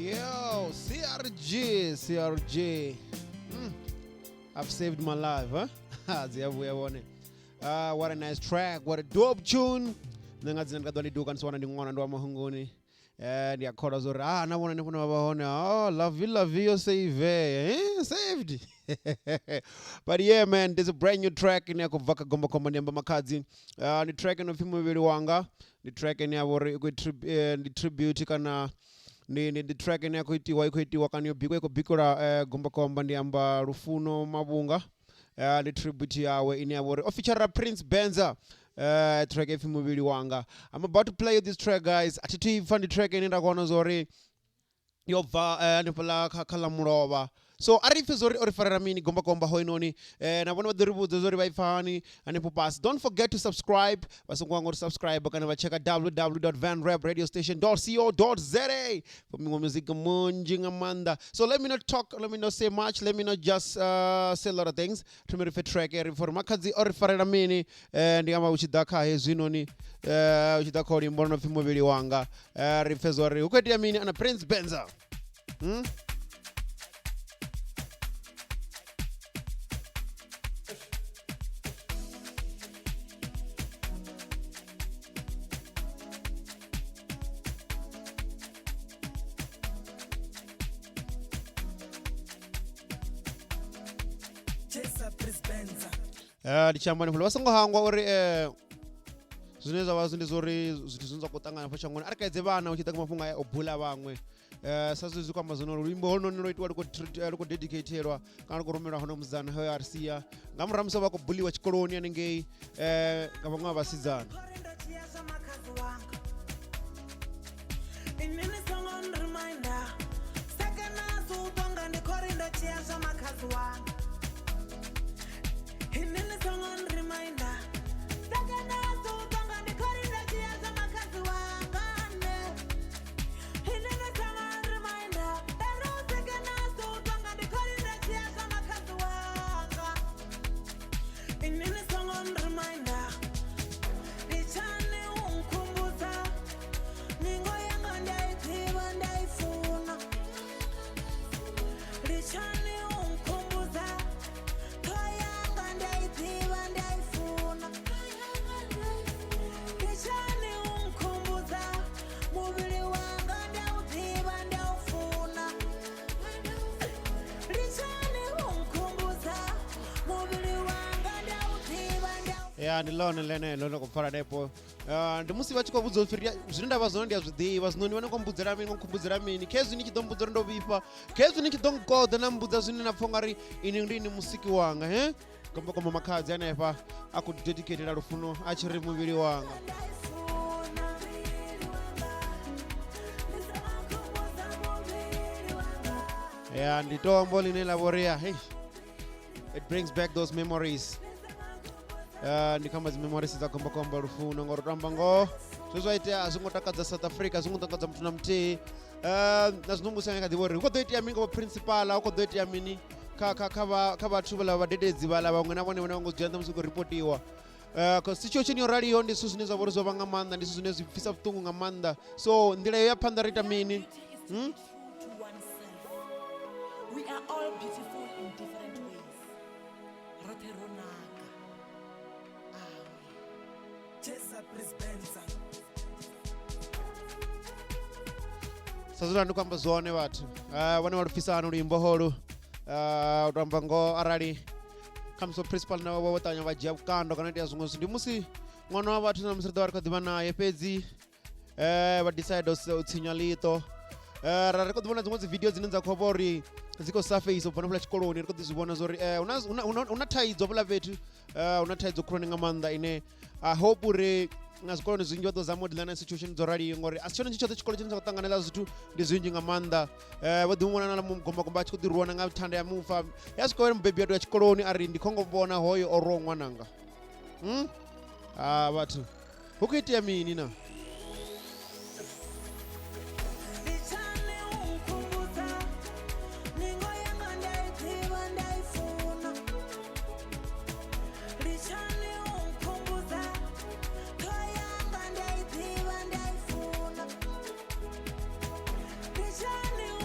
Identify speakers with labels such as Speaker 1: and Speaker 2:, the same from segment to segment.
Speaker 1: Yo, CRG. I've saved my life, huh? What a nice track, what a dope tune. Oh, love you, saved. But yeah, man, there's a brand new track in Vaka Gomba Komba MAKHADZI. The track in Muvhili wanga, the track in the tribute kana the track in kuitiwa kanyo bikora Gomba Komba ndiamba Lufuno Mavhunga. The tribute yawe in our official Prince Benza. Track if Muvhili wanga. I'm about to play this track, guys. Atiti find the track in Indagona Zori. Yova Nipala Kalamurova. So A-Reece zori orifarira mini Gomba Komba hoinoni na vona vadiribu zori vaifani and pass. Don't forget to subscribe. Vasongwango to subscribe kana check out www.vanrapradio.co.za for more music munjing amanda. So let me not talk, let me not say much, let me not just say a lot of things. Tumiri fe track eri for MAKHADZI orifarira mini ndiyama uchidaka hezinoni uchidaka ori mbono fi Muvhili wanga A-Reece zori ukwetia mini ana Prince Benza. Dichambani fulo vasongo hangwa uri zwine zwa vha zori zwithu zwine zwa kho tangana fha shangoni arikaidze vhana u tshi ḓa kha mafhungo a bula vhaṅwe sa zwi kwamba zwino luimbo hononi lo itiwa liko dedicateelwa kana liko rumelwa hono muzana A-Reece nga murahu musi vha khou buliwa tshikoloni hanengei nga vhaṅwe vha vhasidzana. Yeah, ndilone lene lone kupfara depo ndi musi vha tshi khou vhudza uri zwine ndavha zwone ndi a zwiḓivha zvinoni vha nikhombudzela mini ngokhombudzela mini khezwi ni tshi ḓo mbudza uri ndo vhifha khezwi ni tshi ḓo nkoḓa na mbudza zwine na pfha ungari ini ndi ini musiki wanga Gomba Komba MAKHADZI hanefha a khou dedicatela Lufuno a tshi ri Muvhili wanga. Yeah, ndi tombo line la vhoria it brings back those memories. Ndi kamba memories dza Gomba Komba Lufuno ngori tamba ngo zwezwa itea azwi ngo takadza South Africa zwi ngo takadza muthu na muthihi na zwino musi nga ḓivha uri hu khou ḓo itea mini nga principal hu khou ḓo itea mini kha vhathu vha vhadededzi vhala vhaṅwe na vhone vha ngo dzhena musi khou reportiwa cause situation yo raliho ndi zwithu zwine zwa vha uri zwo vha nga maanḓa ndi zwithu zwine zwi bvisa vhuṱungu nga maanḓa so nḓila yo ya phanḓa ri ita mini.
Speaker 2: We are all beautiful in different ways.
Speaker 1: Sazula ndikamba zwone vhathu vhane vha lupfisana luimbo holu utamba ngo arali khamusi principal na vho ṱanya vha dzhia vhukando kana itea zwiṅwe ndi musi ṅwana wa vhathu na musi ri ḓo vha ri khou ḓivha naye fhedzi vha decide u tsinya ḽiṱo ra ri khou ḓi vhona dziṅwe dzi video dzine dza khou vha uri dzi khou surface u bva na tshikoloni ri khou ḓi zwi vhona zwa uri una thaidzo fhaḽa fhethu una thaidzo khulwane nga maanḓa ine I hope uri na zwikoloni zwinzhi vha ḓo zama u diḽa na situation dzo raliho ngori a si tshone tshoṱhe tshikolo tshine tsha khou ṱanganela zwithu ndi zwinzhi nga maanḓa vho ḓi vhona na Gomba Komba a tshi khou ḓi rwana nga thanda ya mufa ya swika uri mubebi ato ya tshikoloni a ri ndi khou ngo vhona hoyo o roho ṅwananga vhathu hu khou itea mini na.
Speaker 2: Shining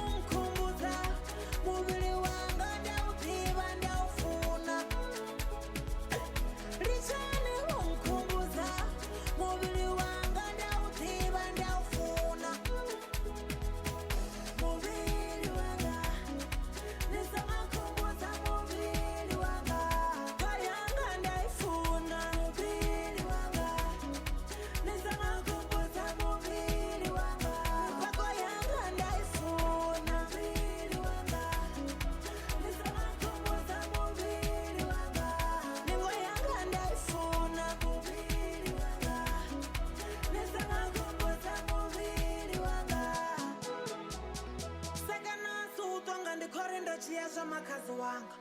Speaker 2: chiyazva makadzi wanga.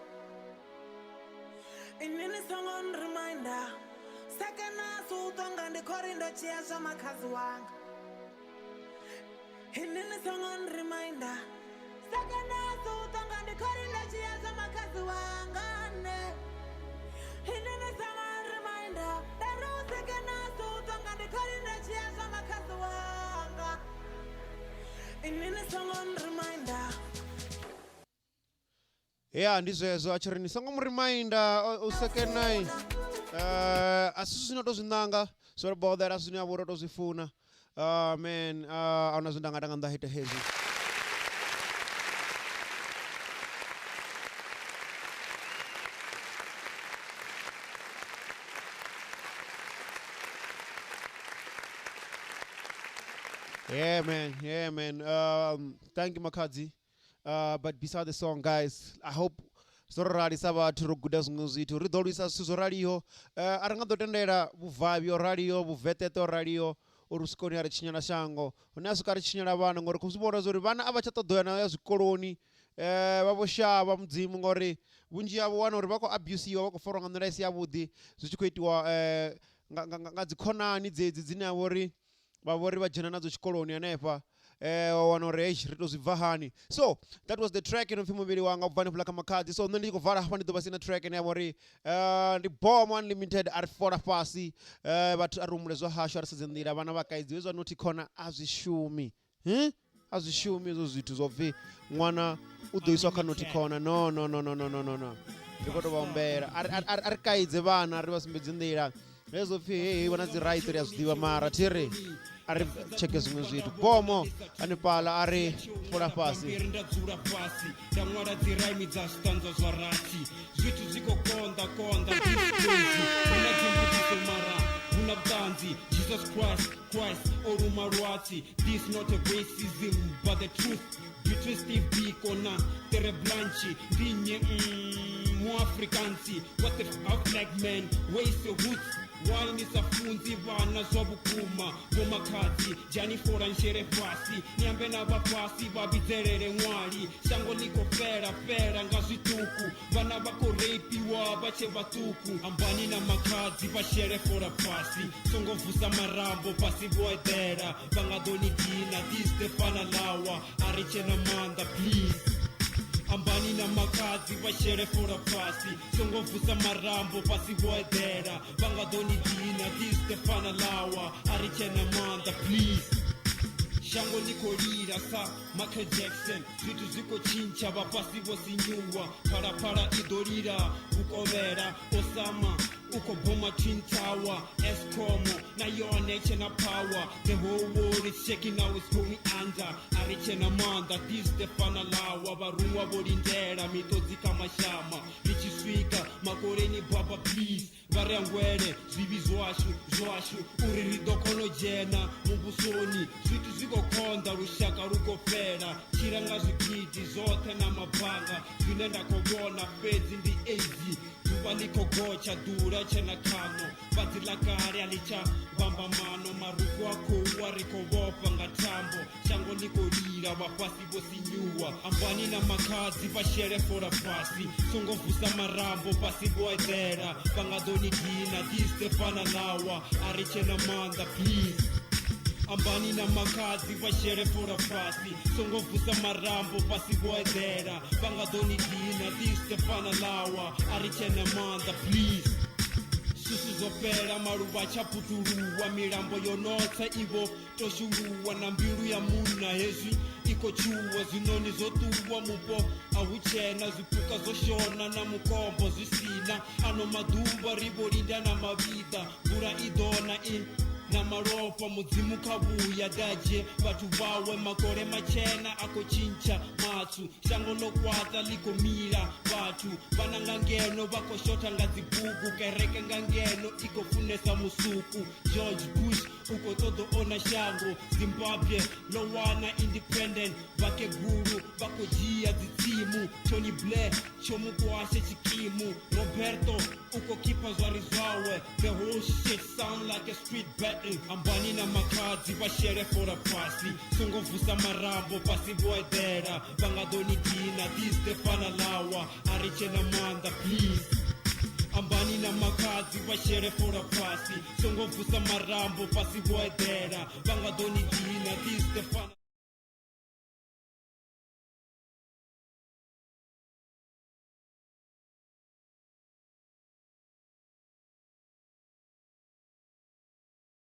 Speaker 2: Inini song on reminder. Sakana sutonga ndikorinda chiyazva makadzi wanga. Inini song on reminder. Sakana sutonga ndikorinda chiyazva makadzi wanga. Inini song on reminder. Daru sakana sutonga ndikorinda chiyazva makadzi wanga. Inini song on reminder.
Speaker 1: Yeah, ndizvo achirini song reminder usekenai. Asusina tozinanga. Sorry about that. Asusina woro tozifuna. Man, anazundanga danga hita hezi. Yeah, man. Thank you, MAKHADZI. But beside the song, guys, I hope Zorari Saba to Rugudas Muzi to Ridolisa Suzoradio, Arangato Tendera, Vivio Radio, Veteto Radio, Urusconia China Shango, Unascar China Van, or Cosmora Zorivana, Abachato Dona, Coroni, Babosha, Bamzimori, Winjia one or Bako Abuse, or for Andresia Woody, Zuquate Gazicona needs a Zina worry. But worry about Janana's colony and Epa, one or age, Ritos Vahani. So that was the track in the film video of MAKHADZI. So no legal Vara Honey was in a track and worry. The bomb unlimited at 4 passy, but a room reso hashers in the Ravanavaka is a noticona as you show me. As you show me those it is of the one who do so can noticona. No. You got to Bombay. Arcade Zavana was in there. There's a few one of the writers, Divamara Terry. Check his music. Bomo and the Pala Are for a passy.
Speaker 3: Jesus Christ, Orumarwati. This not a racism, but the truth. Between Steve Bikona, Tere Blanchi, Digne, Africansi. What the black men waste the roots. Wine is a funzi vana zobukuma MAKHADZI Jani foran sherefasi Nyambena vapasi vabizerere mwali Shango liko fera ngazituku Vana vako reipi wa bache vatuku Ambani na MAKHADZI vashere fora pasi Songo vusa marambo pasi voedera Vangadoni dina diste panalawa Ariche na manda please Ambani na MAKHADZI vashere fora pasi Songo vusa marambo pasi voedera Vangadoni dina diste panalawa Ariche na manda please Shango nikolira sa Michael Jackson Vitu ziko chincha vapasi vosinyuwa Para idolira ukovera Osama uko boma Twin Tower Escomo na your nature na power The whole world is shaking now it's going under Ariche na manda this the panalawa Varungwa volindera mitozi kama shama Vichiswika makoreni baba please Varangwere zivi zwashu Uriridokono jena mubusoni Switu ziko konda rushaka rukofera Chiranga zikiti zote na mabanga Vinenda kogona feds in the AZ Valiko gocha dura chena kano Vatila kare alicha vamba mano Maruku wako wariko wopa ngatambo Shango liko lira wapasi vosinyuwa Ambani na MAKHADZI vashere fora pasi Songo vusa marambo pasi voedera Vangadoni dina diste panalawa Ariche na manda please Ambani na MAKHADZI vashere fora pasi Songo vusa marambo pasi voedera Vangadoni dina diste panalawa Ariche na manda please Susu zopera maruva chaputuruwa Mirambo yonota ivo toshuruwa Na mbiru ya muna hezi iko chuwa Zinoni zotuwa mupo ahuchena Zipuka zoshona na mukombo zisina Ano madumba riborinda na mavida Bura idona na maropa mudzimu kabuya daje Vatu vawe makore machena ako chincha matsu Shango lokwata liko mira vatu Vana ngangeno vako shota ngazibugu Kereke ngangeno iko funesa musuku George Bush uko todo ona shango Zimbabwe lowana independent Vake guru vako jia zitimu Tony Blair chomu kwashe chikimu Roberto uko kipa zwarizawe The whole shit sound like a street bet ambani na makhadzi vashere fora pasi songovusa marambo pasi voedera vangadonidina distefana lawa arichena manda please ambani na makhadzi vashere fora pasi songovusa marambo pasi voedera vangadonidina distefana